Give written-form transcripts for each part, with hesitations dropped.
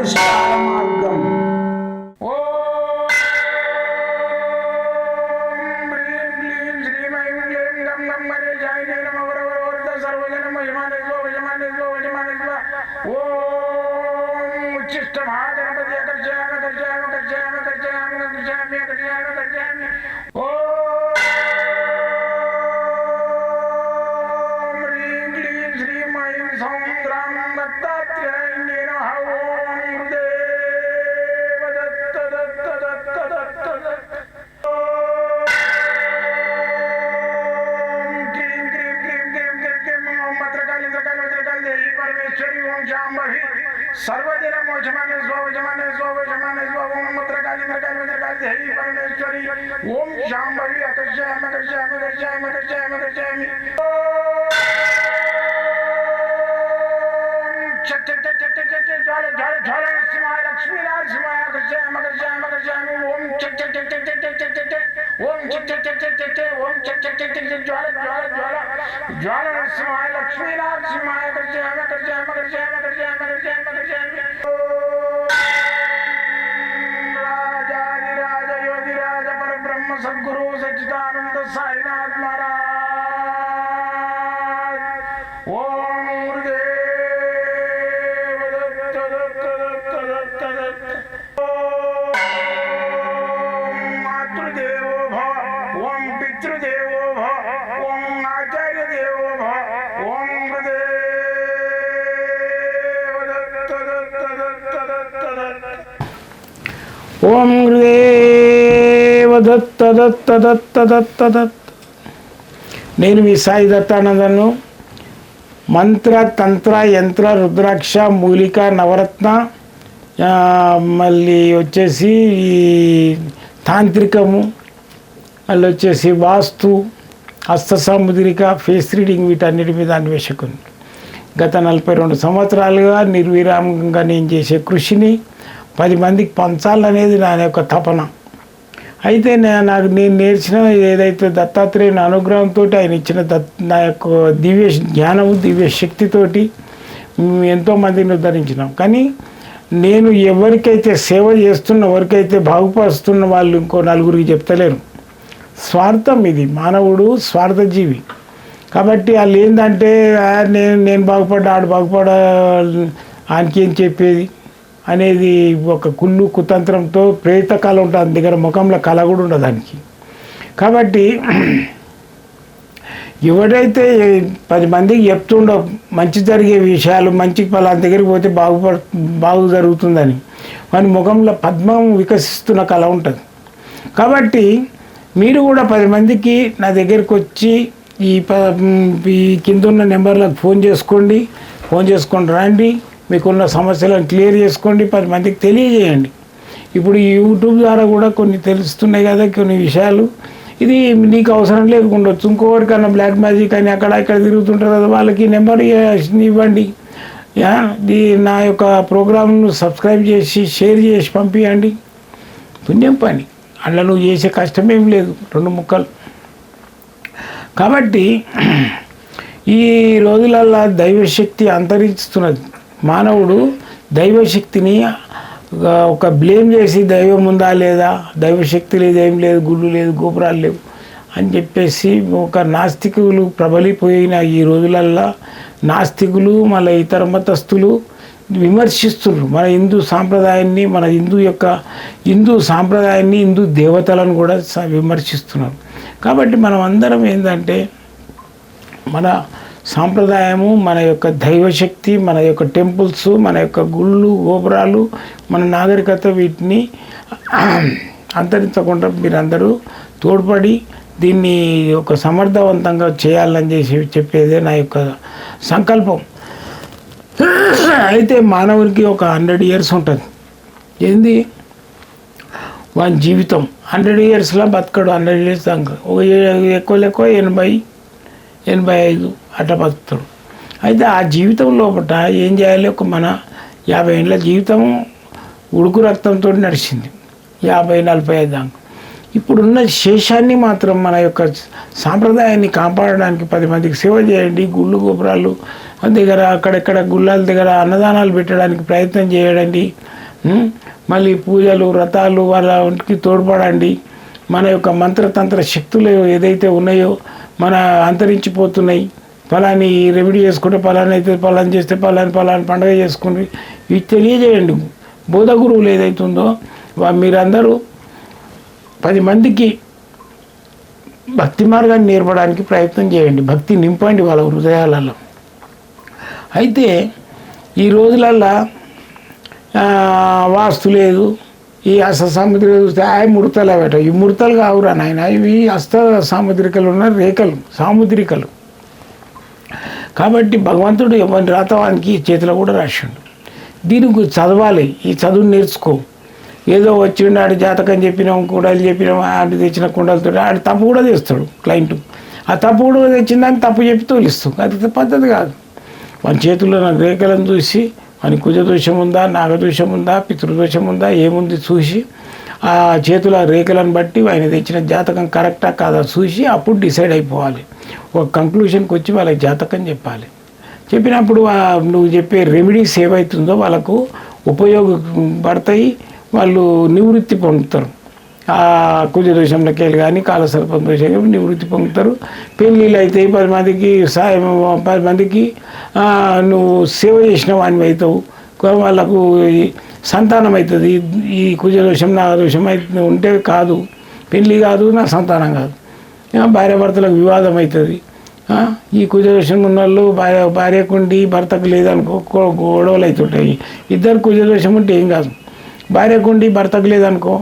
పరిష్కార మార్గం. सर्वदिन मोचमाने स्वजमाने स्वजमाने स्वम मत्रकाली मत्रकाली मत्रकाली देवी परमेश्वरी ओम शांभवी अकर्षयामि अकर्षयामि अकर्षयामि अकर्षयामि अकर्षयामि चट चट चट चट चट ज्वाल ज्वाल ज्वाल नरसिंहाय लक्ष्मी नरसिंहाय अकर्षयामि अकर्षयामि अकर्षयामि ओम चट चट चट चट चट चट चट ओम चट चट चट चट चट ओम चट चट चट चट ज्वाल ज्वाल ज्वाल ज्वाल नरसिंहाय लक्ष्मी नरसिंहाय अकर्षयामि अकर्षयामि अकर्षयामि अकर्षयामि अकर्षयामि अकर्षयामि राजाधिराज योगिराज परब्रह्म सद्गुरु सच्चिदानंद साईनाथ महाराज ओम गुरुदेव दत्त दत्त दत्त दत्त दत्त ओम मातृदेवो भव ओम पितृदेवो भव ओम आचार्य देवो भव ओम गुरुदेव दत्त दत्त दत्त दत्त दत्त ओम गुरुदेव दत्त दत्त दत्त दत्त दत्त. నేను మీ సాయి దత్తానందను. మంత్ర తంత్ర యంత్ర రుద్రాక్ష మూలిక నవరత్న మళ్ళీ వచ్చేసి ఈ తాంత్రికము మళ్ళీ వచ్చేసి వాస్తు హస్త సాముద్రిక ఫేస్ రీడింగ్ వీటన్నిటి మీద అన్వేషకుని. గత 42 సంవత్సరాలుగా నిర్విరామంగా నేను చేసే కృషిని 10 మందికి పంచాలనేది నా యొక్క తపన. అయితే నేను నేర్చిన ఏదైతే దత్తాత్రేయుని అనుగ్రహంతో ఆయన ఇచ్చిన నా యొక్క దివ్య జ్ఞానము దివ్య శక్తితోటి ఎంతోమందిని ఉద్ధరించినాం. కానీ నేను ఎవరికైతే సేవ చేస్తున్న ఎవరికైతే బాగుపరుస్తున్న వాళ్ళు ఇంకో నలుగురికి చెప్తలేరు. స్వార్థం ఇది, మానవుడు స్వార్థజీవి. కాబట్టి వాళ్ళు ఏంటంటే నేను బాగుపడ్డా ఆడు బాగుపడ ఆయనకి ఏం చెప్పేది అనేది ఒక కుళ్ళు కుతంత్రంతో ప్రేత కళ ఉంటుంది దగ్గర, ముఖంలో కళ కూడా ఉండదు దానికి. కాబట్టి ఎవడైతే 10 మందికి చెప్తుండో మంచి జరిగే విషయాలు, మంచి పలానా దగ్గరికి పోతే బాగు జరుగుతుందని, వాని ముఖంలో పద్మం వికసిస్తున్న కళ ఉంటుంది. కాబట్టి మీరు కూడా 10 మందికి నా దగ్గరికి వచ్చి ఈ కింద ఉన్న నెంబర్లకు ఫోన్ చేసుకొని రండి, మీకున్న సమస్యలను క్లియర్ చేసుకోండి, 10 మందికి తెలియజేయండి. ఇప్పుడు ఈ యూట్యూబ్ ద్వారా కూడా కొన్ని తెలుస్తున్నాయి కదా కొన్ని విషయాలు. ఇది నీకు అవసరం లేకుండొచ్చు, ఇంకొకరికన్నా బ్లాక్ మ్యాజిక్ అని అక్కడ ఇక్కడ తిరుగుతుంటారు కదా, వాళ్ళకి నెంబర్ ఇవ్వండి. నా యొక్క ప్రోగ్రామ్ను సబ్స్క్రైబ్ చేసి షేర్ చేసి పంపించండి. పుణ్యం పని, అందులో నువ్వు చేసే కష్టమేం లేదు, 2 ముక్కలు. కాబట్టి ఈ రోజులల్లో దైవశక్తి అంతరిస్తున్నది. మానవుడు దైవశక్తిని ఒక బ్లేమ్ చేసి దైవం ఉందా లేదా, దైవశక్తి లేదు, ఏం లేదు, గుళ్ళు లేదు, గోపురాలు లేవు అని చెప్పేసి ఒక నాస్తికులు ప్రబలిపోయిన ఈ రోజులల్లో నాస్తికులు మళ్ళీ ఇతర మతస్థులు విమర్శిస్తున్నారు మన హిందూ సాంప్రదాయాన్ని, మన హిందూ సాంప్రదాయాన్ని, హిందూ దేవతలను కూడా విమర్శిస్తున్నారు. కాబట్టి మనం అందరం ఏంటంటే మన సాంప్రదాయము, మన యొక్క దైవశక్తి, మన యొక్క టెంపుల్స్, మన యొక్క గుళ్ళు గోపురాలు, మన నాగరికత వీటిని అంతరించకుండా మీరందరూ తోడ్పడి దీన్ని ఒక సమర్థవంతంగా చేయాలని చెప్పేదే నా యొక్క సంకల్పం. అయితే మానవునికి ఒక 100 years ఉంటుంది. ఏంది వాని జీవితం 100 yearsలో బతకడు. 100 years దాకా ఒక ఎక్కువ 80-85 అట్లా బతుకుతాడు. అయితే ఆ జీవితం లోపల ఏం చేయాలి, ఒక మన 50 ఏళ్ళ జీవితం ఉడుకు రక్తంతో నడిచింది, 50-45 దాకా. ఇప్పుడున్న శేషాన్ని మాత్రం మన యొక్క సాంప్రదాయాన్ని కాపాడడానికి 10 మందికి సేవ చేయండి. గుళ్ళు గోపురాలు దగ్గర అక్కడెక్కడ గుళ్ళాల దగ్గర అన్నదానాలు పెట్టడానికి ప్రయత్నం చేయండి. మళ్ళీ పూజలు వ్రతాలు వాళ్ళకి తోడ్పడండి. మన యొక్క మంత్రతంత్ర శక్తులు ఏదైతే ఉన్నాయో మన అంతరించిపోతున్నాయి. ఫలాని రెమెడీ చేసుకుంటే ఫలాని అయితే ఫలాని చేస్తే ఫలాని పండుగ చేసుకుని ఇవి తెలియజేయండి. బోధ గురువులు ఏదైతే ఉందో మీరందరూ 10 మందికి భక్తి మార్గాన్ని నేర్పడానికి ప్రయత్నం చేయండి. భక్తి నింపండి వాళ్ళ హృదయాలలో. అయితే ఈ రోజులల్లో వాస్తు లేదు, ఈ హస్త సాముద్రికలు చూస్తే ముడతలు అవేట. ఈ ముడతలు కావురా నాయన, ఇవి హస్త సాముద్రికలు ఉన్న రేఖలు సాముద్రికలు. కాబట్టి భగవంతుడు ఎవరి రాతవానికి చేతిలో కూడా రాసిండు. దీనికి చదవాలి, ఈ చదువు నేర్చుకో. ఏదో వచ్చిండు ఆడి జాతకం చెప్పినాం, కుండలు చెప్పినాం, ఆడి తెచ్చిన కుండలతో ఆడి తప్పు కూడా తెస్తాడు క్లయింట్. ఆ తప్పు కూడా తెచ్చిందని తప్పు చెప్పి తోలిస్తాం. అది పద్ధతి కాదు. వాని చేతుల్లో నా రేఖలను చూసి వాని కుజదోషం ఉందా, నాగదోషం ఉందా, పితృదోషం ఉందా, ఏముంది చూసి ఆ చేతుల రేఖలను బట్టి ఆయన తెచ్చిన జాతకం కరెక్టా కాదా చూసి అప్పుడు డిసైడ్ అయిపోవాలి. ఒక కంక్లూషన్కి వచ్చి వాళ్ళకి జాతకం చెప్పాలి. చెప్పినప్పుడు నువ్వు చెప్పే రెమెడీస్ ఏవైతుందో వాళ్ళకు ఉపయోగపడతాయి, వాళ్ళు నివృత్తి పొందుతారు. ఆ కుజదోషంలోకి వెళ్ళి కానీ కాలసర్పం దోషం నివృత్తి పొందుతారు. పెళ్ళిళ్ళు అవుతాయి, 10 మందికి సాయం, 10 మందికి నువ్వు సేవ చేసిన వాడిని అవుతావు. వాళ్ళకు సంతానం అవుతుంది. ఈ కుజదోషం నాగదోషం అయితే ఉంటే కాదు, పెళ్ళి కాదు, నా సంతానం కాదు. భార్యాభర్తలకు వివాదం అవుతుంది. ఈ కుజదోషం ఉన్న వాళ్ళు భార్యకుండి భర్తకు లేదనుకో గొడవలు అవుతుంటాయి. ఇద్దరు కుజదోషం ఉంటే ఏం కాదు. భార్యకుండి భర్తకు లేదనుకో,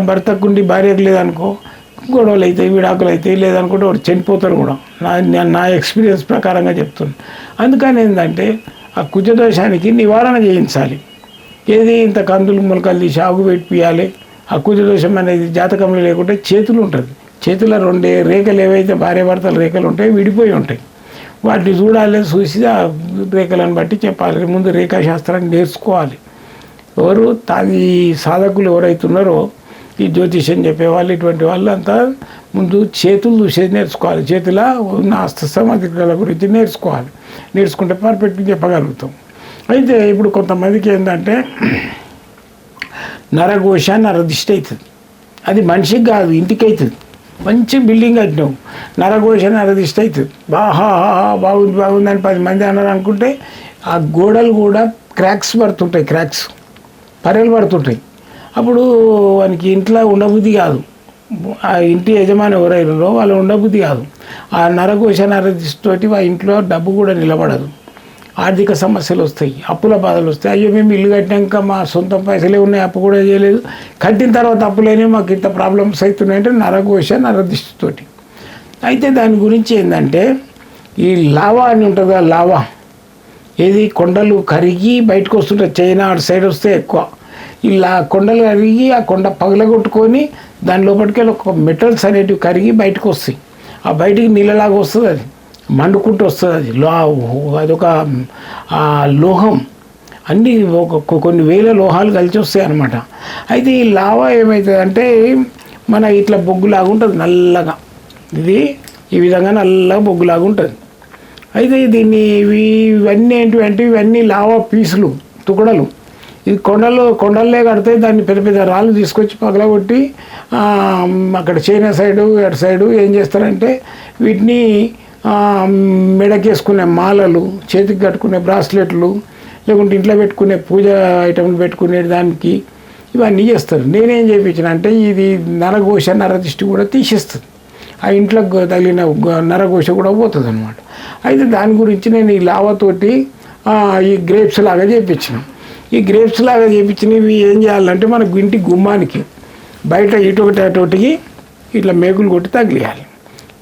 భర్తకుండి భార్యకు లేదనుకో గొడవలు అవుతాయి, విడాకులు అవుతాయి. లేదనుకుంటే వాడు చనిపోతారు కూడా. నా ఎక్స్పీరియన్స్ ప్రకారంగా చెప్తున్నాను. అందుకని ఏంటంటే ఆ కుజదోషానికి నివారణ చేయించాలి. ఏది ఇంత కందులు మొలకలు తీసి ఆగు పెట్టియాలి. ఆ కుజదోషం అనేది జాతకంలో లేకుంటే చేతులు ఉంటుంది. చేతుల 2 రేఖలు ఏవైతే భార్యాభర్తల రేఖలు ఉంటాయి విడిపోయి ఉంటాయి. వాటిని చూడాలి, చూసి ఆ రేఖలను బట్టి చెప్పాలి. ముందు రేఖాశాస్త్రాన్ని నేర్చుకోవాలి. ఎవరు ఈ సాధకులు ఎవరైతున్నారో ఈ జ్యోతిష్యం చెప్పేవాళ్ళు ఇటువంటి వాళ్ళు అంతా ముందు చేతులు చూసేది నేర్చుకోవాలి. చేతుల ఉన్న హస్త సామగ్రికల గురించి నేర్చుకోవాలి. నేర్చుకుంటే పర్ఫెక్ట్గా చెప్పగలుగుతాం. అయితే ఇప్పుడు కొంతమందికి ఏంటంటే నరఘోష నరదిష్టి అవుతుంది. అది మనిషికి కాదు, ఇంటికి అవుతుంది. మంచి బిల్డింగ్ కట్టినావు, నరఘోష నరదిష్టి అవుతుంది. బాగుంది అని 10 మంది అన్నారు అనుకుంటే ఆ గోడలు కూడా క్రాక్స్ పడుతుంటాయి, పరెలు పడుతుంటాయి. అప్పుడు వానికి ఇంట్లో ఉండబుద్ధి కాదు. ఆ ఇంటి యజమాని ఎవరైనారో వాళ్ళు ఉండబుద్ధి కాదు. ఆ నరఘోష నరదిష్టితోటి ఆ ఇంట్లో డబ్బు కూడా నిలబడదు. ఆర్థిక సమస్యలు వస్తాయి, అప్పుల బాధలు వస్తాయి. అయ్యో మేము ఇల్లు కట్టినాక మా సొంత పైసలే ఉన్నాయి, అప్పు కూడా చేయలేదు, కట్టిన తర్వాత అప్పులేనే మాకు ఇంత ప్రాబ్లమ్స్ అవుతున్నాయంటే నరఘోష నరదిష్టితోటి. అయితే దాని గురించి ఏంటంటే ఈ లావా అని ఉంటుంది. లావా ఏది కొండలు కరిగి బయటకు వస్తుంటాయి. చైనా అటు సైడ్ వస్తే ఎక్కువ ఇలా కొండలు కరిగి ఆ కొండ పగలగొట్టుకొని దాని లోపలికి ఒక మెటల్స్ అనేటివి కరిగి బయటకు వస్తాయి. ఆ బయటికి నీళ్ళలాగా వస్తుంది, అది మండుకుంటూ వస్తుంది. అదొక లోహం. అన్నీ కొన్ని వేల లోహాలు కలిసి వస్తాయి అన్నమాట. అయితే ఈ లావా ఏమవుతుంది అంటే మన ఇట్లా బొగ్గులాగా ఉంటుంది నల్లగా. ఇది ఈ విధంగా నల్లగా బొగ్గులాగా ఉంటుంది. అయితే దీన్ని ఇవన్నీ ఏంటంటే ఇవన్నీ లావా పీసులు, తుకడలు. ఇది కొండలే కడితే దాన్ని పెద్ద పెద్ద రాళ్ళు తీసుకొచ్చి పగలగొట్టి అక్కడ చైనా సైడు అటు సైడు ఏం చేస్తారంటే వీటిని మెడకేసుకునే మాలలు, చేతికి కట్టుకునే బ్రాస్లెట్లు, లేకుంటే ఇంట్లో పెట్టుకునే పూజ ఐటమ్లు పెట్టుకునే దానికి ఇవన్నీ చేస్తారు. నేనేం చేయించిన అంటే ఇది నరఘోష నరదిష్టి కూడా తీసేస్తుంది. ఆ ఇంట్లో తగిలిన నరఘోష కూడా పోతుంది అనమాట. అయితే దాని గురించి నేను ఈ లావాతోటి ఈ గ్రేప్స్ లాగా చేయించిన. ఈ గ్రేప్స్ లాగా చేయించినవి ఏం చేయాలంటే మనకు ఇంటి గుమ్మానికి బయట ఇటొకటి అటొకటికి ఇట్లా మేకులు కొట్టి తగిలియాలి.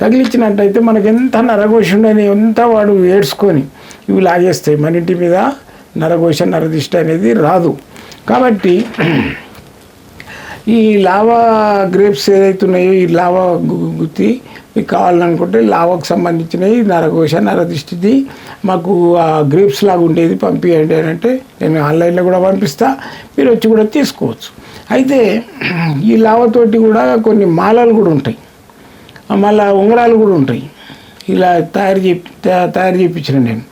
తగిలించినట్టయితే మనకు ఎంత నరఘోష ఉండని ఎంత వాడు ఏడ్చుకొని ఇవి లాగేస్తాయి. మన ఇంటి మీద నరఘోష నరదిష్టి అనేది రాదు. కాబట్టి ఈ లావా గ్రేప్స్ ఏదైతున్నాయో ఈ లావా గుత్తి మీకు కావాలనుకుంటే లావాకు సంబంధించినవి నరఘోష నరదిష్టిది మాకు ఆ గ్రేప్స్ లాగా ఉండేది పంపించండి అని అంటే నేను ఆన్లైన్లో కూడా పంపిస్తా, మీరు వచ్చి కూడా తీసుకోవచ్చు. అయితే ఈ లావాతోటి కూడా కొన్ని మాలలు కూడా ఉంటాయి, మళ్ళీ ఉంగరాలు కూడా ఉంటాయి. ఇలా తయారు చేయించిన నేను.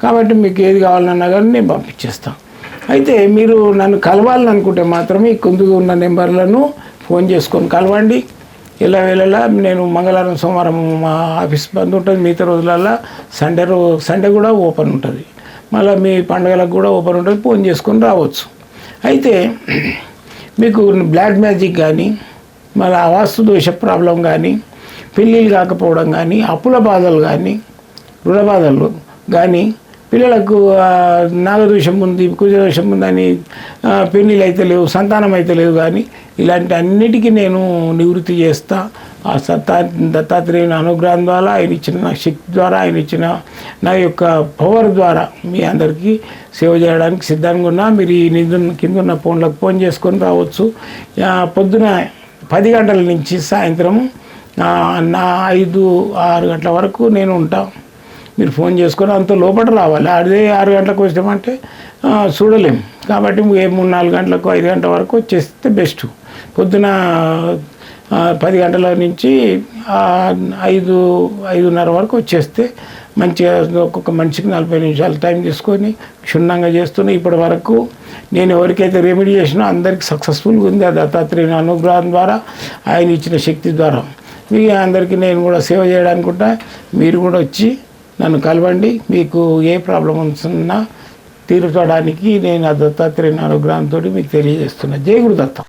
కాబట్టి మీకు ఏది కావాలన్నా కానీ నేను పంపించేస్తాను. అయితే మీరు నన్ను కలవాలని అనుకుంటే మాత్రమే కింద ఉన్న నెంబర్లను ఫోన్ చేసుకొని కలవండి. ఇలా వేళలా నేను మంగళవారం సోమవారం మా ఆఫీస్ బంద్ ఉంటుంది, మిగతా రోజులల్లో సండే కూడా ఓపెన్ ఉంటుంది, మళ్ళీ మీ పండుగలకు కూడా ఓపెన్ ఉంటుంది, ఫోన్ చేసుకొని రావచ్చు. అయితే మీకు బ్లాక్ మ్యాజిక్ కానీ మళ్ళీ వాస్తు దోష ప్రాబ్లం కానీ పెళ్ళిళ్ళు కాకపోవడం కానీ అప్పుల బాధలు కానీ రుణ బాధలు కానీ పిల్లలకు నాగదోషం ఉంది కుజదోషం ఉందని పెళ్ళిళ్ళు అయితే లేవు సంతానం అయితే లేవు కానీ ఇలాంటి అన్నిటికీ నేను నివృత్తి చేస్తా. ఆ దత్తాత్రేయుని అనుగ్రహం ద్వారా ఆయన ఇచ్చిన నా శక్తి ద్వారా ఆయన ఇచ్చిన నా యొక్క పవర్ ద్వారా మీ అందరికీ సేవ చేయడానికి సిద్ధంగా ఉన్నా. మీరు ఈ కింద ఉన్న ఫోన్లకు ఫోన్ చేసుకొని రావచ్చు. పొద్దున 10 గంటల నుంచి సాయంత్రం 5-6 గంటల వరకు నేను ఉంటాను. మీరు ఫోన్ చేసుకొని అంత లోపల రావాలి. అదే 6 గంటలకు వచ్చామంటే చూడలేము. కాబట్టి 3-4 గంటలకు 5 గంటల వరకు వచ్చేస్తే బెస్ట్. పొద్దున 10 గంటల నుంచి 5-5:30 వరకు వచ్చేస్తే మంచిగా ఒక్కొక్క మనిషికి 40 నిమిషాలు టైం తీసుకొని క్షుణ్ణంగా చేస్తున్నా. ఇప్పటి వరకు నేను ఎవరికైతే రెమెడీ చేసినా అందరికీ సక్సెస్ఫుల్గా ఉంది. ఆ దత్తాత్రేయుని అనుగ్రహం ద్వారా ఆయన ఇచ్చిన శక్తి ద్వారా మీ అందరికీ నేను కూడా సేవ చేయడానుకుంటా. మీరు కూడా వచ్చి నన్ను కలవండి. మీకు ఏ ప్రాబ్లం ఉన్నా తీర్చడానికి నేను ఆ దత్తాత్రేయుని అనుగ్రహంతో మీకు తెలియజేస్తున్నా. జై గురుదత్త.